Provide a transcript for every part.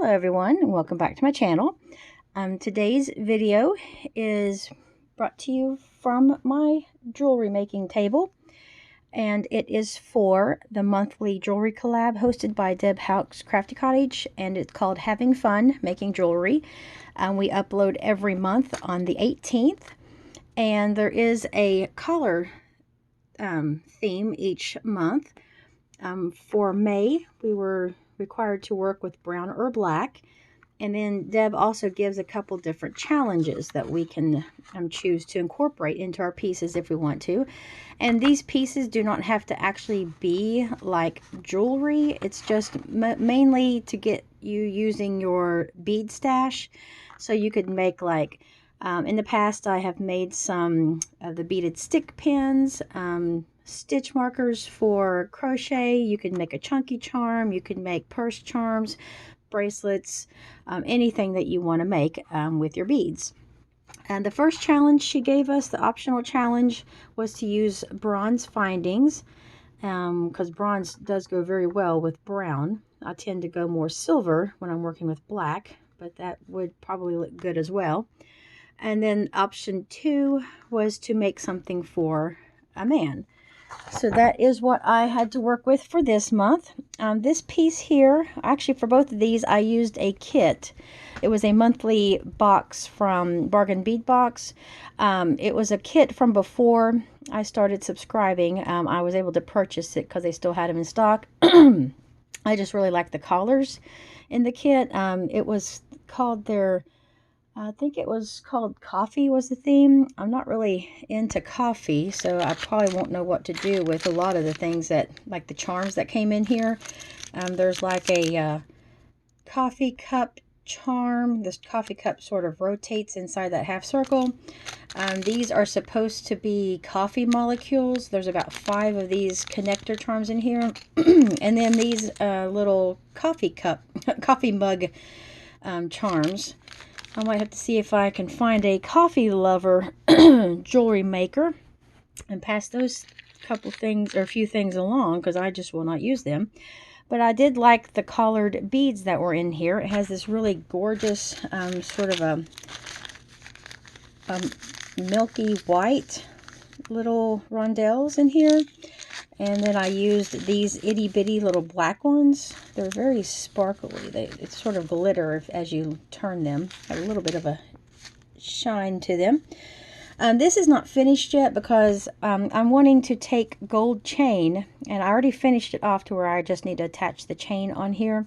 Hello everyone, and welcome back to my channel. Today's video is brought to you from my jewelry making table, and it is for the monthly jewelry collab hosted by Houck's Crafty Cottage, and it's called Having Fun Making Jewelry. We upload every month on the 18th, and there is a color theme each month. For May, we were required to work with brown or black, and then Deb also gives a couple different challenges that we can choose to incorporate into our pieces if we want to. And these pieces do not have to actually be like jewelry. It's just mainly to get you using your bead stash. So you could make like in the past I have made some of the beaded stick pins, stitch markers for crochet. You can make a chunky charm, you can make purse charms, bracelets, anything that you want to make with your beads. And the first challenge she gave us, the optional challenge, was to use bronze findings, because bronze does go very well with brown. I tend to go more silver when I'm working with black, but that would probably look good as well. And then option 2 was to make something for a man. So that is what I had to work with for this month. This piece here, actually for both of these, I used a kit. It was a monthly box from Bargain Bead Box. It was a kit from before I started subscribing. I was able to purchase it because they still had them in stock. I just really like the collars in the kit. It was called I think it was called Coffee was the theme. I'm not really into coffee, so I probably won't know what to do with a lot of the things that, like the charms that came in here. There's like a coffee cup charm. This coffee cup sort of rotates inside that half circle. These are supposed to be coffee molecules. There's about 5 of these connector charms in here. And then these little coffee mug charms. I might have to see if I can find a coffee lover jewelry maker and pass those couple things or a few things along, because I just will not use them. But I did like the collared beads that were in here. It has this really gorgeous sort of a milky white little rondelles in here. And then I used these itty bitty little black ones. They're very sparkly. It's sort of glitter as you turn them. Have a little bit of a shine to them. This is not finished yet because I'm wanting to take gold chain, and I already finished it off to where I just need to attach the chain on here.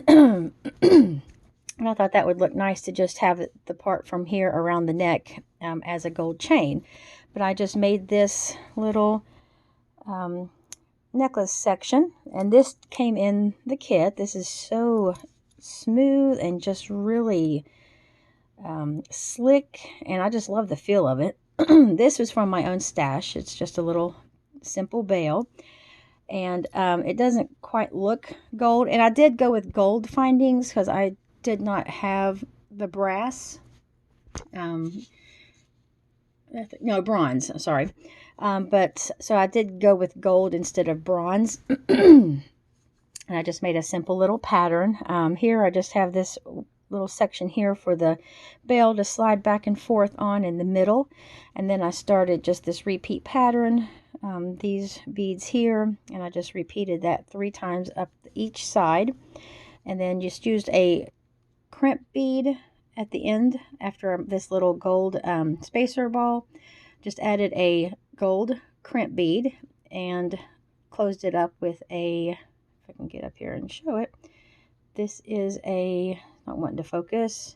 And I thought that would look nice to just have the part from here around the neck as a gold chain. But I just made this little necklace section, and this came in the kit. This is so smooth and just really slick, and I just love the feel of it. This was from my own stash. It's just a little simple bail, and it doesn't quite look gold, and I did go with gold findings because I did not have the brass. No, bronze, sorry. But so I did go with gold instead of bronze. And I just made a simple little pattern. Here I just have this little section here for the bail to slide back and forth on in the middle. And then I started just this repeat pattern, these beads here, and I just repeated that 3 times up each side. And then just used a crimp bead at the end after this little gold spacer ball. Just added a gold crimp bead and closed it up with a, if I can get up here and show it, this is a, not wanting to focus,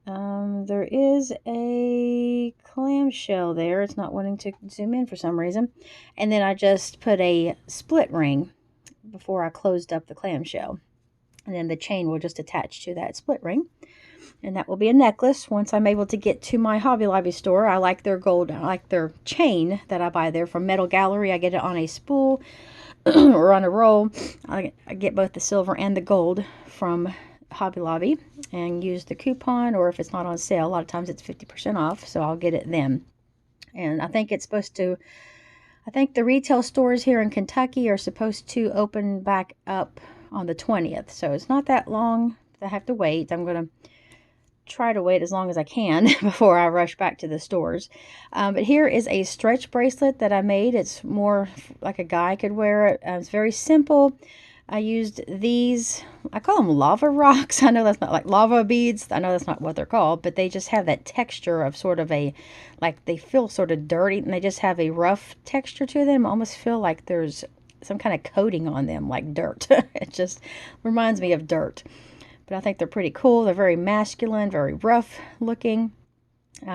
there is a clamshell there. It's not wanting to zoom in for some reason. And then I just put a split ring before I closed up the clamshell, and then the chain will just attach to that split ring. And that will be a necklace once I'm able to get to my Hobby Lobby store. I like their gold, I like their chain that I buy there from Metal Gallery. I get it on a spool or on a roll. I get both the silver and the gold from Hobby Lobby and use the coupon, or if it's not on sale, a lot of times it's 50% off, so I'll get it then. And I think it's supposed to, I think the retail stores here in Kentucky are supposed to open back up on the 20th. So it's not that long that I have to wait. I'm going to try to wait as long as I can before I rush back to the stores. But here is a stretch bracelet that I made. It's more like a guy could wear it. It's very simple. I used these, I call them lava rocks. I know that's not like lava beads. I know that's not what they're called, but they just have that texture of sort of a, like they feel sort of dirty, and they just have a rough texture to them. I almost feel like there's some kind of coating on them, like dirt. It just reminds me of dirt. But I think they're pretty cool. They're very masculine, very rough looking.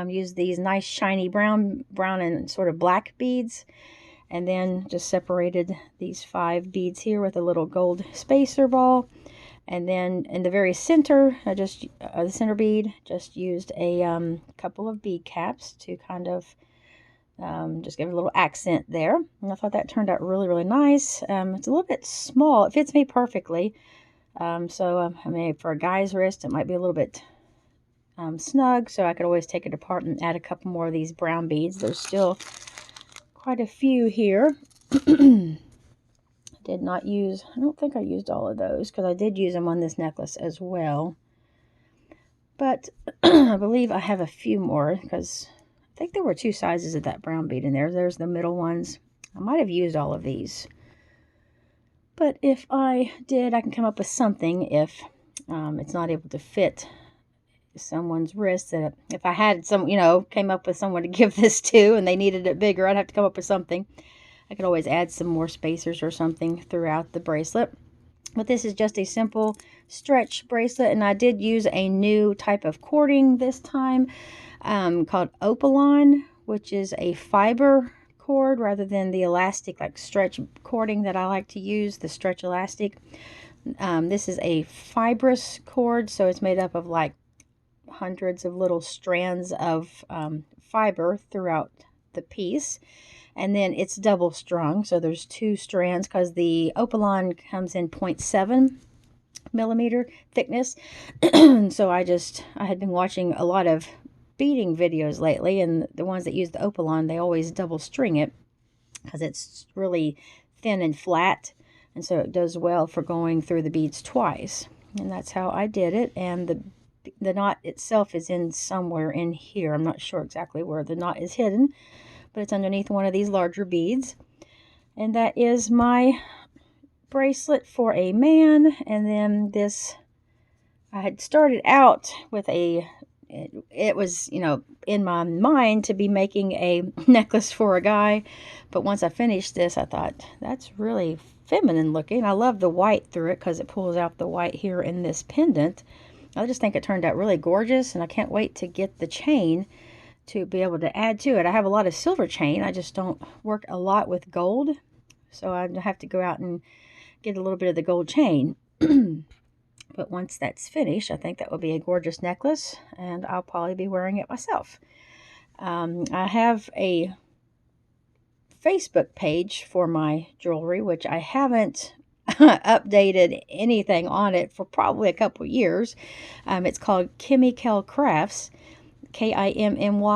Use these nice shiny brown and sort of black beads. And then just separated these 5 beads here with a little gold spacer ball. And then in the very center, I just, the center bead, just used a couple of bead caps to kind of just give a little accent there. And I thought that turned out really, really nice. It's a little bit small. It fits me perfectly. I mean, for a guy's wrist, it might be a little bit snug. So I could always take it apart and add a couple more of these brown beads. There's still quite a few here. Did not use, I don't think I used all of those, because I did use them on this necklace as well. But I believe I have a few more, because I think there were 2 sizes of that brown bead in there. There's the middle ones. I might have used all of these. But if I did, I can come up with something if it's not able to fit someone's wrist. That if I had some, came up with someone to give this to and they needed it bigger, I'd have to come up with something. I could always add some more spacers or something throughout the bracelet. But this is just a simple stretch bracelet, and I did use a new type of cording this time called Opalon, which is a fiber cord rather than the elastic like stretch cording that I like to use, the stretch elastic. This is a fibrous cord, so it's made up of like hundreds of little strands of fiber throughout the piece, and then it's double strung, so there's 2 strands because the Opalon comes in 0.7 millimeter thickness. So I had been watching a lot of beading videos lately, and the ones that use the Opalon, they always double string it because it's really thin and flat, and so it does well for going through the beads twice. And that's how I did it. And the knot itself is in somewhere in here. I'm not sure exactly where the knot is hidden, but it's underneath one of these larger beads. And that is my bracelet for a man. And then this, I had started out with it was, in my mind to be making a necklace for a guy. But once I finished this, I thought, that's really feminine looking. I love the white through it because it pulls out the white here in this pendant. I just think it turned out really gorgeous, and I can't wait to get the chain to be able to add to it. I have a lot of silver chain. I just don't work a lot with gold, so I have to go out and get a little bit of the gold chain. But once that's finished, I think that will be a gorgeous necklace, and I'll probably be wearing it myself. I have a Facebook page for my jewelry, which I haven't updated anything on it for probably a couple years. It's called Kimmykel Crafts, Kimmykel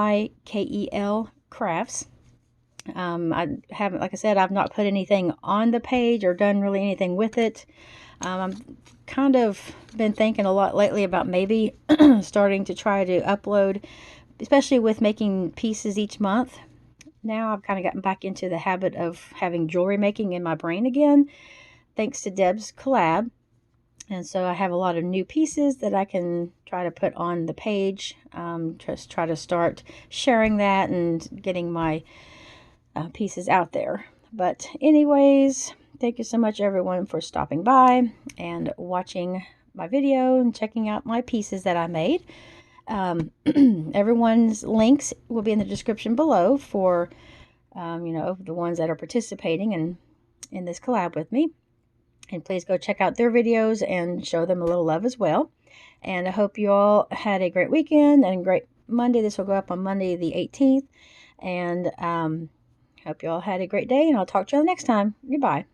Crafts. I haven't, like I said, I've not put anything on the page or done really anything with it. I'm kind of been thinking a lot lately about maybe starting to try to upload, especially with making pieces each month. Now I've kind of gotten back into the habit of having jewelry making in my brain again, thanks to Deb's collab. And so I have a lot of new pieces that I can try to put on the page. Just try to start sharing that and getting my pieces out there. But anyways, thank you so much everyone for stopping by and watching my video and checking out my pieces that I made. Everyone's links will be in the description below for the ones that are participating in this collab with me. And please go check out their videos and show them a little love as well. And I hope you all had a great weekend and a great Monday. This will go up on Monday the 18th. And hope you all had a great day, and I'll talk to you next time. Goodbye.